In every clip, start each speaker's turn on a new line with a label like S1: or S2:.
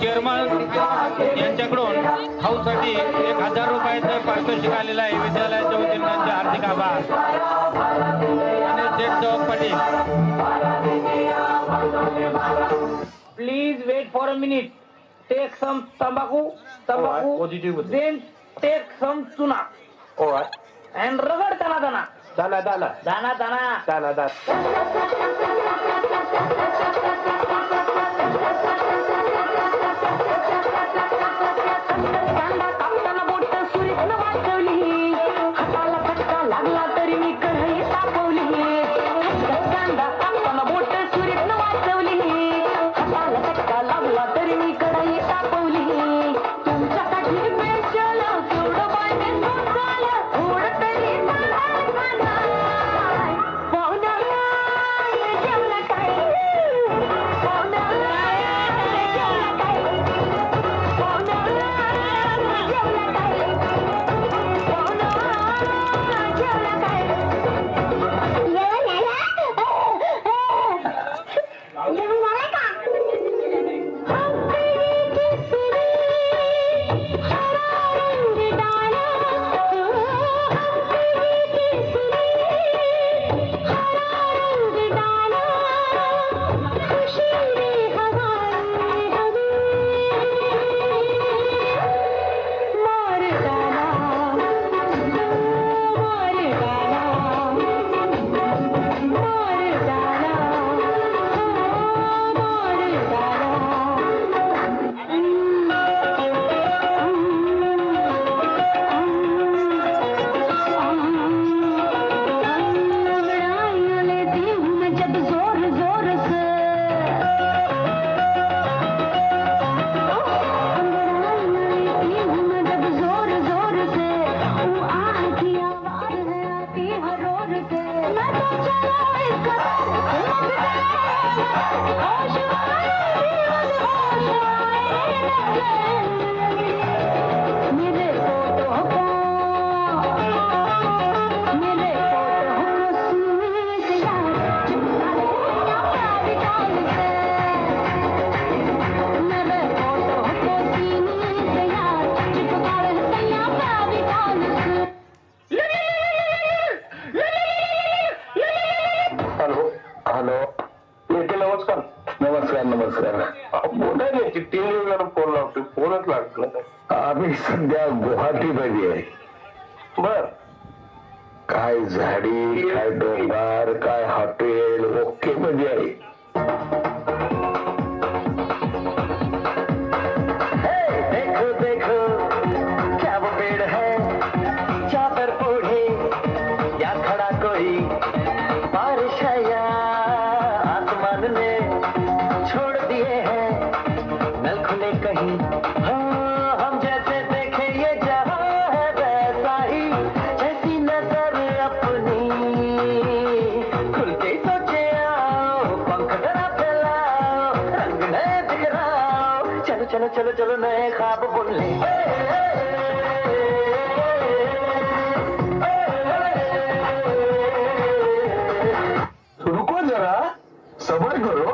S1: Chairman यांच्याकडून हाऊससाठी 1000 रुपयाचं पारितोषिक आलेलं आहे. विद्यालयाच्या वतीने त्यांचे हार्दिक आभार. आणि Sheth Patil,
S2: please wait for a minute. Take some तंबाखू then take some tuna and रगड दाना दाना
S3: दाना दाना
S2: दाना दाना
S3: दाना दाना.
S4: कांदा कापताना बोट सुरीतनं वाचवली, हाताला फटका लागला तरी मी कढई तापवली. कांदा कापताना बोट सुरीतनं वाचवली, हाताला फटका लागला तरी मी कढई तापवली. तुमच्यासाठी स्पेशल केवढं पाहिजे झालं, थोडं तरी पाहुण्या जेवण काय, पाहुण्या जेवण काय,
S5: आम्ही सध्या गुवाहाटीमध्ये आहे.
S3: बर,
S5: काय झाडी, काय डोंगर, काय हॉटेल ओके मध्ये आहे.
S4: देखो देखो क्या वो पेड़ है, चादर ओढ़े या खड़ा कोई, बारिश है या आसमान ने छोड़ दिए हैं नल खुले कहीं. हम जैसे देखे ये जहां है वैसा ही, जैसी नजर अपनी खुल के सोचे आओ, पंख जरा फैलाओ, रंग नए बिखराओ, चलो चलो चलो चलो नए ख्वाब बुन ले.
S5: रुको जरा, सबर करो.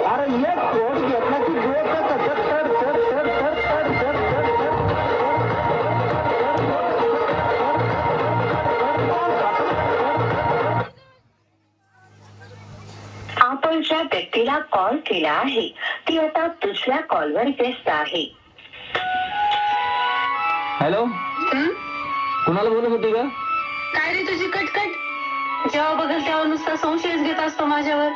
S5: अरे ये कोट घेतला की
S6: आपण ज्या व्यक्तीला कॉल केला आहे ती आता दुसऱ्या कॉलवर व्यस्त आहे.
S1: हॅलो, कुणाला बोलत होती का?
S6: काय रे तुझी कटकट, जेव्हा बघल तेव्हा नुसता संशयच घेत असतो माझ्यावर.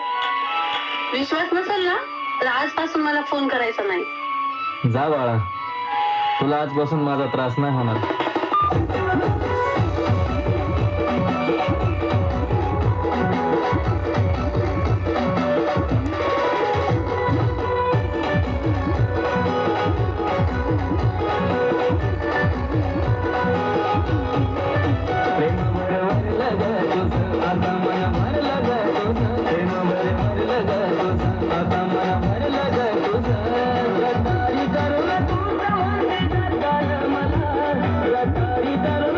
S6: विश्वास नसेल ना तर आजपासून मला फोन करायचा नाही.
S1: जा बाळा, तुला आजपासून माझा त्रास नाही होणार.
S4: रतारी करून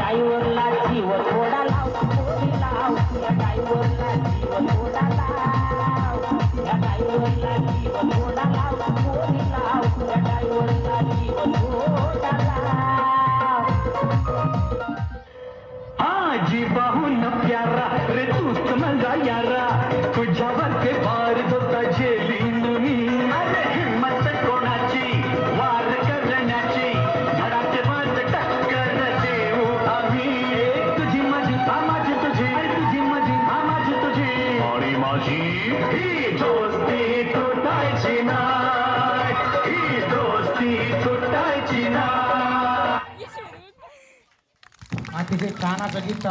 S2: ड्रायव्हरला जीव थोडा लाव पोरी लाव या ड्रायव्हरला जीव थोडा लाव या ड्रायव्हरला जीव थोडा लाव पोरी लाव या ड्रायव्हरला जीव थोडा लाव
S4: आजी पाहून प्यारा रे तूच माझा यारा तुझ्यावर ते भार होता झेलीन मी अरे हिम्मत कोणाची वार करण्याची धडाचे बाज टक्कर देऊ आम्ही तुझी माझी माझी तुझी तुझी माझी माझी तुझी आणि माझी ही दोस्ती तुटायची नाही ही दोस्ती तुटायची नाही
S1: अतिशय छान असं गीत